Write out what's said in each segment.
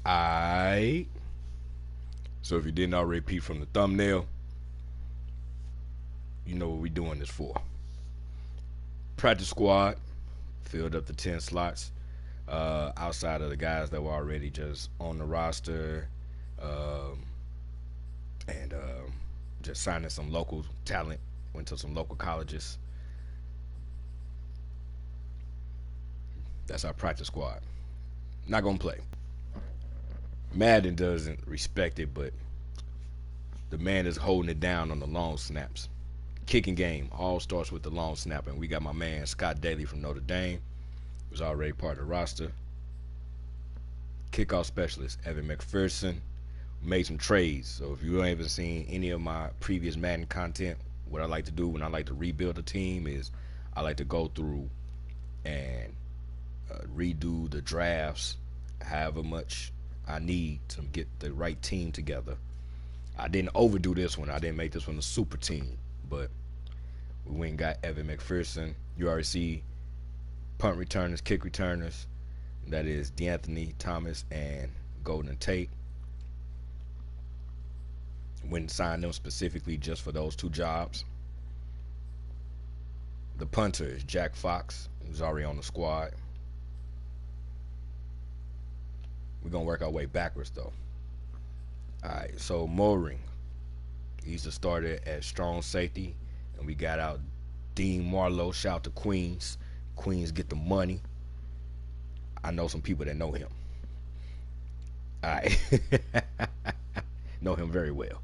Alright. So if you didn't already peep from the thumbnail, you know what we doing this for. Practice squad filled up the 10 slots. Outside of the guys that were already just on the roster, um, and just signing some local talent. Went to some local colleges. That's our practice squad. Not gonna play. Madden doesn't respect it, but the man is holding it down on the long snaps. Kicking game all starts with the long snap, and we got my man Scott Daly from Notre Dame, who's already part of the roster. Kickoff specialist Evan McPherson made some trades. So if you haven't seen any of my previous Madden content, what I like to do when I like to rebuild a team is I like to go through and redo the drafts, however much I need to get the right team together. I didn't overdo this one. I didn't make this one a super team, but we went and got Evan McPherson. You already see punt returners, kick returners. That is DeAnthony Thomas and Golden Tate. Went and signed them specifically just for those two jobs. The punter is Jack Fox, who's already on the squad. We're going to work our way backwards, though. Alright, so Moring. He's the starter at strong safety. And we got out Dean Marlowe. Shout out to Queens. Queens get the money. I know some people that know him. Alright. Know him very well.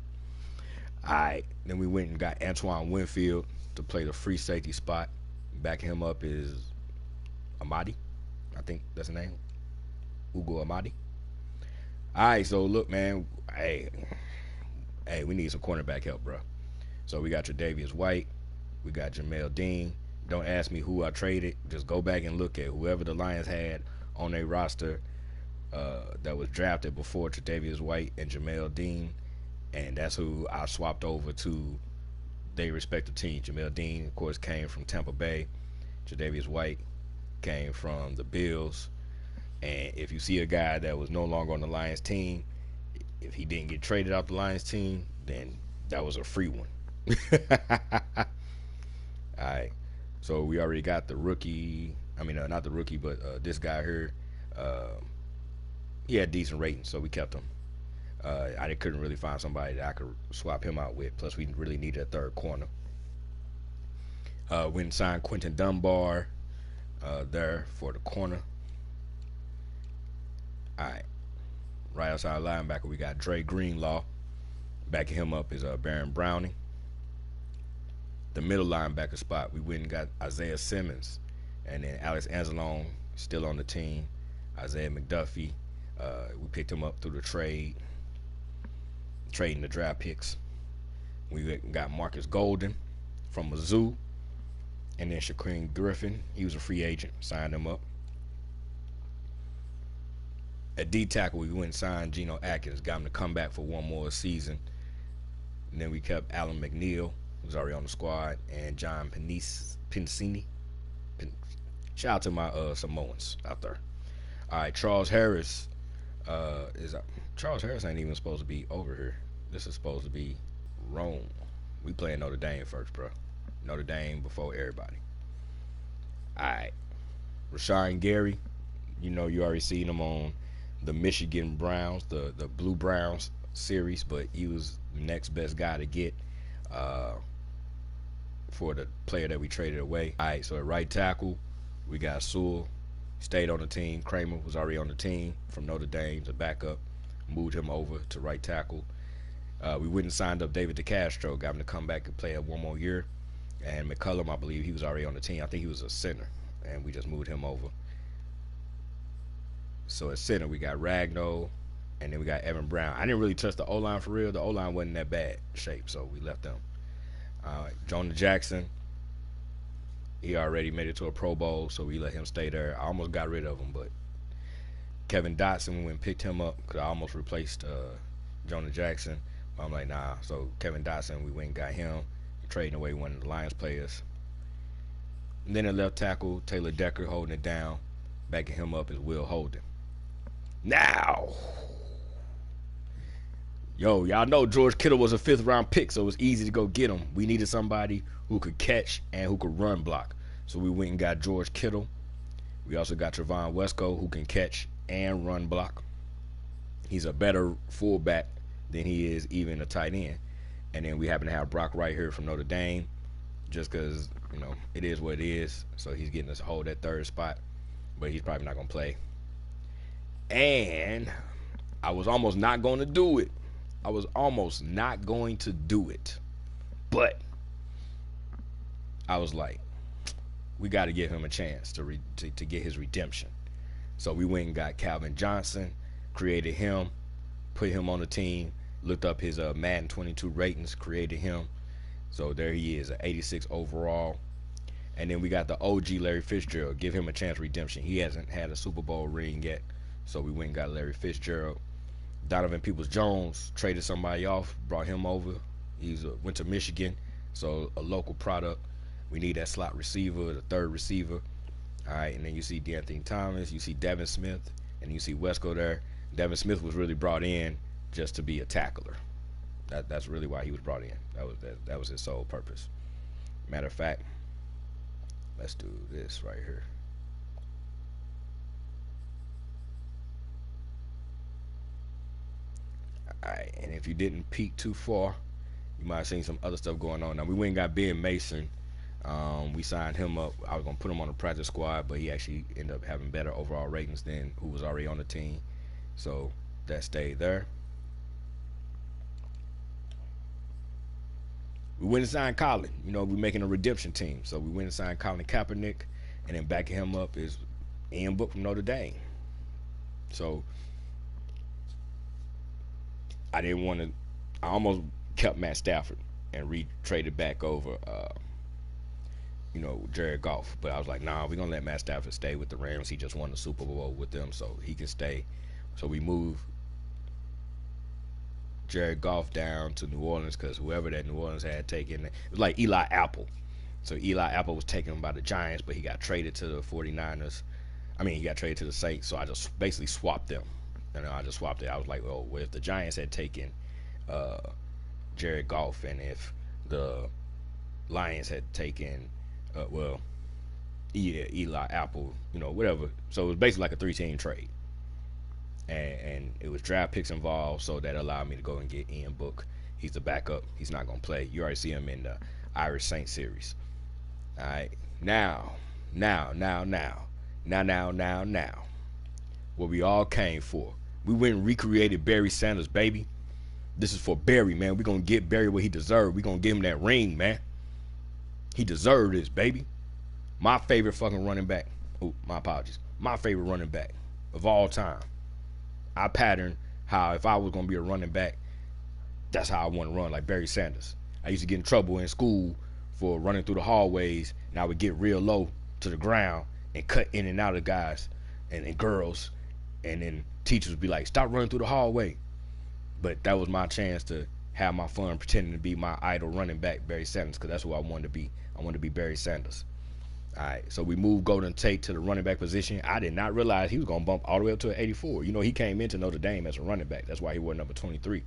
Alright, then we went and got Antoine Winfield to play the free safety spot. Backing him up is Amadi. I think that's the name. Ugo Amadi. Alright, so look, man. Hey, we need some cornerback help, bro. So we got Tre'Davious White. We got Jamel Dean. Don't ask me who I traded. Just go back and look at whoever the Lions had on their roster that was drafted before Tre'Davious White and Jamel Dean. And that's who I swapped over to their respective teams. Jamel Dean, of course, came from Tampa Bay. Tre'Davious White came from the Bills. And if you see a guy that was no longer on the Lions team, if he didn't get traded out the Lions team, then that was a free one. Alright. So we already got the rookie. I mean, not the rookie, but this guy here. He had decent ratings, so we kept him. I couldn't really find somebody that I could swap him out with. Plus, we really needed a third corner. Went and signed Quentin Dunbar there for the corner. Alright. Right outside linebacker, we got Dre Greenlaw. Backing him up is Baron Browning. The middle linebacker spot, we went and got Isaiah Simmons. And then Alex Anzalone still on the team. Isaiah McDuffie. We picked him up through the trading the draft picks. We got Marcus Golden from Mizzou. And then Shaquem Griffin. He was a free agent. Signed him up. At D tackle, we went and signed Geno Atkins. Got him to come back for one more season. And then we kept Alan McNeil, who's already on the squad, and John Pensini. Shout out to my Samoans out there. All right, Charles Harris Charles Harris ain't even supposed to be over here. This is supposed to be Rome. We playing Notre Dame first, bro. Notre Dame before everybody. All right, Rashawn Gary. You know, you already seen him on the Michigan Browns, the Blue Browns series, but he was the next best guy to get for the player that we traded away. All right, so at right tackle, we got Sewell, stayed on the team. Kramer was already on the team from Notre Dame to back up, moved him over to right tackle. We went and signed up David DeCastro, got him to come back and play one more year. And McCullum, I believe he was already on the team. I think he was a center, and we just moved him over. So at center, we got Ragnow, and then we got Evan Brown. I didn't really touch the O-line for real. The O-line wasn't that bad shape, so we left them. Jonah Jackson, he already made it to a Pro Bowl, so we let him stay there. I almost got rid of him, but Kevin Dotson, we went and picked him up because I almost replaced Jonah Jackson. But I'm like, nah. So Kevin Dotson, we went and got him, trading away one of the Lions players. And then at left tackle, Taylor Decker holding it down. Backing him up is Will Holden. Now, yo, y'all know George Kittle was a 5th-round pick, so it was easy to go get him. We needed somebody who could catch and who could run block. So we went and got George Kittle. We also got Trevon Wesco, who can catch and run block. He's a better fullback than he is even a tight end. And then we happen to have Brock right here from Notre Dame, just because, you know, it is what it is. So he's getting us to hold that 3rd spot, but he's probably not going to play. And I was almost not going to do it. But I was like, we got to give him a chance to get his redemption. So we went and got Calvin Johnson, created him, put him on the team, looked up his Madden 22 ratings, created him. So there he is, an 86 overall. And then we got the OG Larry Fitzgerald, give him a chance redemption. He hasn't had a Super Bowl ring yet, so we went and got Larry Fitzgerald. Donovan Peoples-Jones, traded somebody off, brought him over. He went to Michigan, so a local product. We need that slot receiver, the 3rd receiver. All right, and then you see DeAnthony Thomas, you see Devin Smith, and you see Wesco there. Devin Smith was really brought in just to be a tackler. That's really why he was brought in. That was his sole purpose. Matter of fact, let's do this right here. Alright, and if you didn't peek too far, you might have seen some other stuff going on. Now, we went and got Ben Mason. We signed him up. I was going to put him on the practice squad, but he actually ended up having better overall ratings than who was already on the team. So that stayed there. We went and signed Colin. You know, we're making a redemption team. So we went and signed Colin Kaepernick, and then backing him up is Ian Book from Notre Dame. So I didn't want to. I almost kept Matt Stafford and traded back over, Jared Goff. But I was like, nah, we're gonna let Matt Stafford stay with the Rams. He just won the Super Bowl with them, so he can stay. So we moved Jared Goff down to New Orleans because whoever that New Orleans had taken, it was like Eli Apple. So Eli Apple was taken by the Giants, but he got traded to the 49ers. He got traded to the Saints, so I just basically swapped them. I just swapped it. I was like, well, if the Giants had taken Jared Goff, and if the Lions had taken, Eli Apple, whatever. So it was basically like a 3-team trade. And it was draft picks involved, so that allowed me to go and get Ian Book. He's the backup. He's not going to play. You already see him in the Irish Saints series. All right. Now. What we all came for. We went and recreated Barry Sanders, baby. This is for Barry, man. We're going to get Barry what he deserved. We're going to give him that ring, man. He deserved this, baby. My favorite fucking running back. Oh, my apologies. My favorite running back of all time. I patterned how if I was going to be a running back, that's how I want to run, like Barry Sanders. I used to get in trouble in school for running through the hallways, and I would get real low to the ground and cut in and out of guys and girls, and then teachers would be like, stop running through the hallway. But that was my chance to have my fun pretending to be my idol running back, Barry Sanders, because that's who I wanted to be. I wanted to be Barry Sanders. All right, so we moved Golden Tate to the running back position. I did not realize he was going to bump all the way up to an 84. He came into Notre Dame as a running back. That's why he wore number 23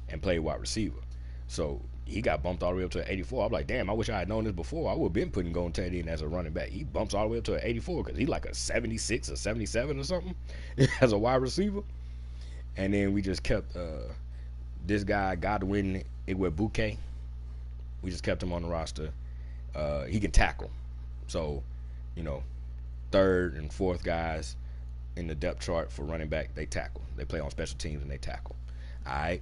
and played wide receiver. So he got bumped all the way up to an 84. I'm like, damn, I wish I had known this before. I would have been putting Golden Tate in as a running back. He bumps all the way up to an 84 because he's like a 76 or 77 or something as a wide receiver. And then we just kept this guy, Godwin Igwebuike. We just kept him on the roster. He can tackle. So, 3rd and 4th guys in the depth chart for running back, they tackle. They play on special teams and they tackle. All right.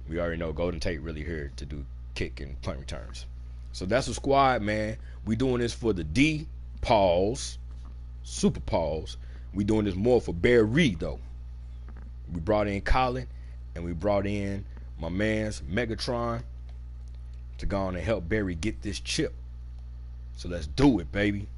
We already know Golden Tate really here to do kick and punt returns. So that's the squad, man. We doing this for the D Pauls, Super Pauls. We doing this more for Barry, though. We brought in Colin, and we brought in my man's Megatron to go on and help Barry get this chip. So let's do it, baby.